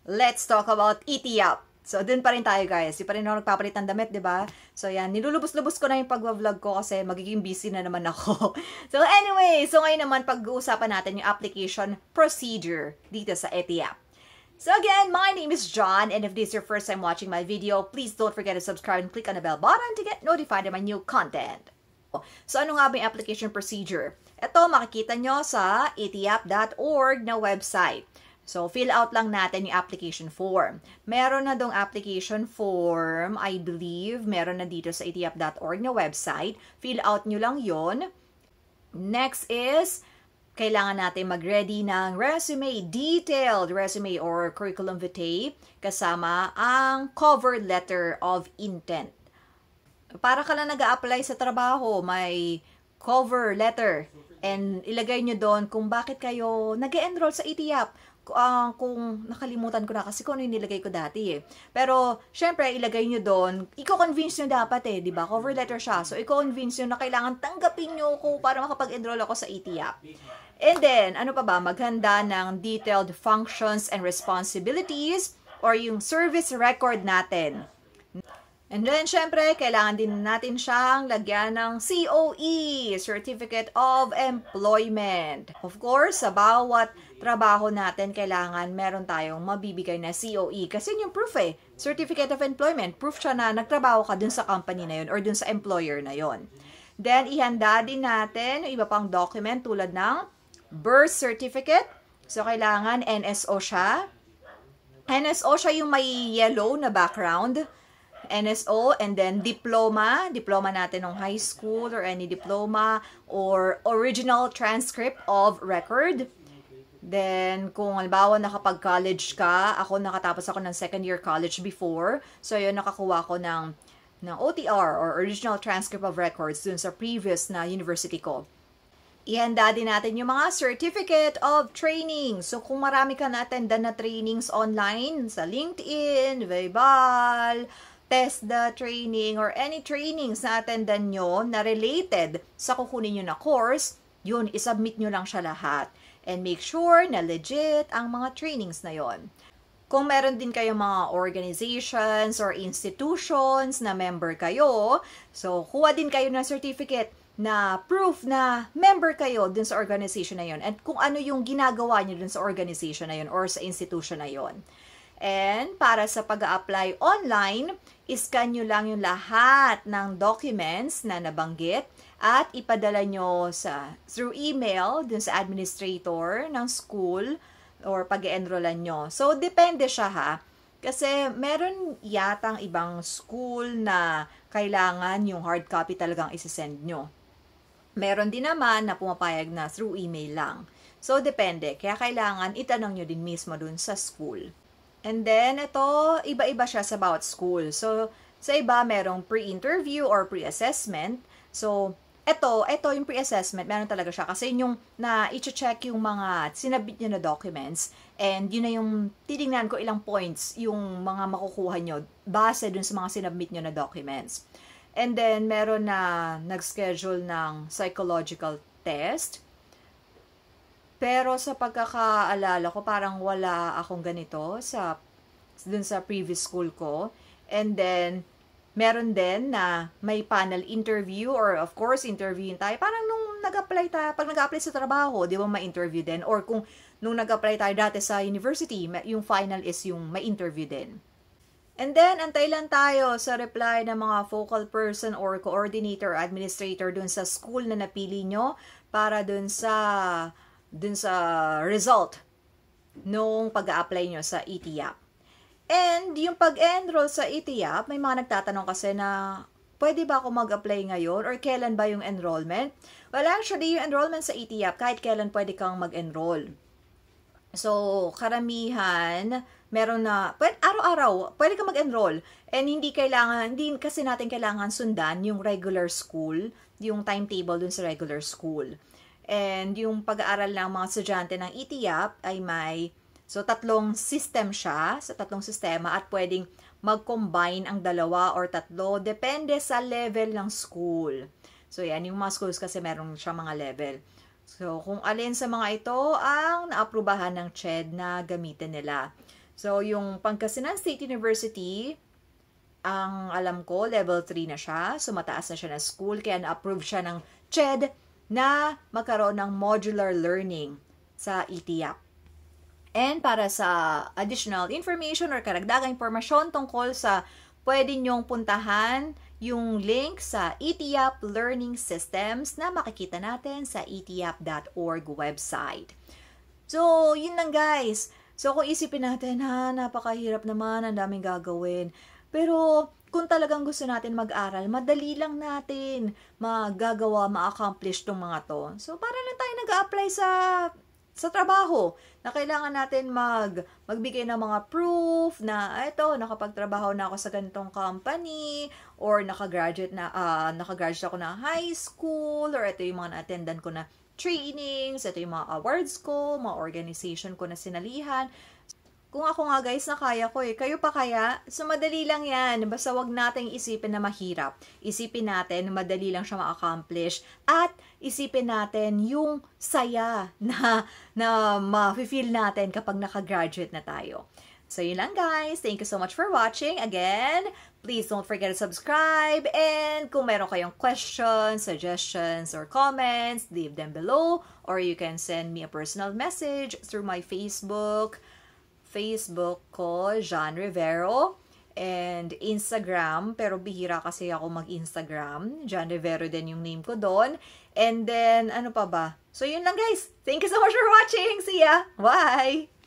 let's talk about ETIAP. So, dun pa rin tayo guys. Di pa rin ako nagpapalit ng damit, di ba? So, yan. Nilulubos-lubos ko na yung pag-vlog ko kasi magiging busy na naman ako. So, anyway. So, ngayon naman pag-uusapan natin yung application procedure dito sa ETIAP. So, again, my name is John. And if this is your first time watching my video, please don't forget to subscribe and click on the bell button to get notified of my new content. So, ano nga ba yung application procedure? Ito, makikita nyo sa etiap.org na website. So, fill out lang natin yung application form. Meron na dong application form, I believe. Meron na dito sa etiap.org na website. Fill out nyo lang yon. Next is, kailangan natin mag-ready ng resume, detailed resume or curriculum vitae, kasama ang cover letter of intent. Para ka lang nag-a-apply sa trabaho, may cover letter. And ilagay nyo doon kung bakit kayo nag-enroll sa ETIAP. Kung nakalimutan ko na kasi kung ano yung nilagay ko dati eh. Pero, syempre, ilagay nyo doon, i-convince nyo dapat eh, di ba? Cover letter siya. So, i-convince nyo na kailangan tanggapin nyo ko para makapag-enroll ako sa ETIAP. And then, ano pa ba? Maghanda ng detailed functions and responsibilities or yung service record natin. And then, syempre, kailangan din natin siyang lagyan ng COE, Certificate of Employment. Of course, sa bawat trabaho natin, kailangan meron tayong mabibigay na COE. Kasi yun yung proof eh. Certificate of Employment. Proof siya na nagtrabaho ka dun sa company na yun or dun sa employer na yun. Then, ihanda din natin yung iba pang document tulad ng birth certificate. So, kailangan NSO siya. NSO siya yung may yellow na background. NSO, and then diploma natin ng high school or any diploma or original transcript of record. Then, kung halimbawa nakapag-college ka, nakatapos ako ng second year college before, so yun, nakakuha ko ng OTR or original transcript of records dun sa previous na university ko. Ihanda din natin yung mga certificate of training. So, kung marami ka na-attendan na trainings online sa LinkedIn, Vaibal, TESDA training, or any trainings na attendan nyo na related sa kukunin nyo na course, yun, isubmit nyo lang siya lahat. And make sure na legit ang mga trainings na yon. Kung meron din kayong mga organizations or institutions na member kayo, so kuha din kayo ng certificate na proof na member kayo dun sa organization na yon at kung ano yung ginagawa nyo dun sa organization na yon or sa institution na yon. And para sa pag-a-apply online, iscan nyo lang yung lahat ng documents na nabanggit at ipadala nyo through email dun sa administrator ng school or pag-enrollan nyo. So, depende siya ha. Kasi meron yatang ibang school na kailangan yung hard copy talagang isisend nyo. Meron din naman na pumapayag na through email lang. So, depende. Kaya kailangan itanong nyo din mismo dun sa school. And then, ito, iba-iba siya sa bawat school. So, sa iba, merong pre-interview or pre-assessment. So, ito yung pre-assessment, meron talaga siya. Kasi yung i-check yung mga sinabit nyo na documents. And yun na yung titingnan ko ilang points yung mga makukuha nyo base dun sa mga sinabit nyo na documents. And then, meron na nag-schedule ng psychological test. Pero sa pagkakaalala ko, parang wala akong ganito dun sa previous school ko. And then, meron din na may panel interview or of course, interviewin tayo. Parang nung nag-apply tayo, pag nag-apply sa trabaho, di ba may interview din? Or kung nung nag-apply tayo dati sa university, yung final is yung may interview din. And then, antay lang tayo sa reply ng mga focal person or coordinator or administrator dun sa school na napili nyo para dun sa result nung pag-a-apply nyo sa ETIAP. And yung pag-enroll sa ETIAP, may mga nagtatanong kasi na pwede ba ako mag-apply ngayon or kailan ba yung enrollment? Well, actually, yung enrollment sa ETIAP, kahit kailan pwede kang mag-enroll. So, karamihan, meron na, araw-araw, pwede kang mag-enroll. And hindi kasi natin kailangan sundan yung regular school, yung timetable dun sa regular school. And yung pag-aaral ng mga estudyante ng ETIAP ay so tatlong system siya, sa tatlong sistema at pwedeng mag-combine ang dalawa or tatlo, depende sa level ng school. So yan, yung mga schools kasi meron siya mga level. So kung alin sa mga ito ang naaprubahan ng CHED na gamitin nila. So, yung Pangasinan State University, ang alam ko, level 3 na siya. So, mataas na siya na school. Kaya na-approve siya ng CHED na magkaroon ng modular learning sa ETIAP. And para sa additional information or karagdagang impormasyon tungkol sa pwede nyong puntahan yung link sa ETIAP Learning Systems na makikita natin sa etiap.org website. So, yun lang guys. So, kung isipin natin, napakahirap naman, ang daming gagawin. Pero, kung talagang gusto natin mag-aral, madali lang natin magagawa, ma-accomplish tong mga to. So, para lang tayo nag-a-apply sa trabaho na kailangan natin magbigay ng mga proof na ito, nakapagtrabaho na ako sa ganitong company or nakagraduate ako na high school or ito yung mga na-attendan ko na trainings, ito yung mga awards ko, mga organization ko na sinalihan. Kung ako nga guys, na kaya ko kayo pa kaya? So, madali lang yan. Basta wag nating isipin na mahirap. Isipin natin, madali lang siya ma-accomplish. At isipin natin yung saya na ma-feel natin kapag nakagraduate na tayo. So, yun lang guys. Thank you so much for watching. Again, please don't forget to subscribe. And kung meron kayong questions, suggestions, or comments, leave them below. Or you can send me a personal message through my Facebook ko, Jean Rivero, and Instagram, pero bihira kasi ako mag-Instagram. Jean Rivero din yung name ko doon. And then, ano pa ba? So, yun lang guys. Thank you so much for watching. See ya! Bye!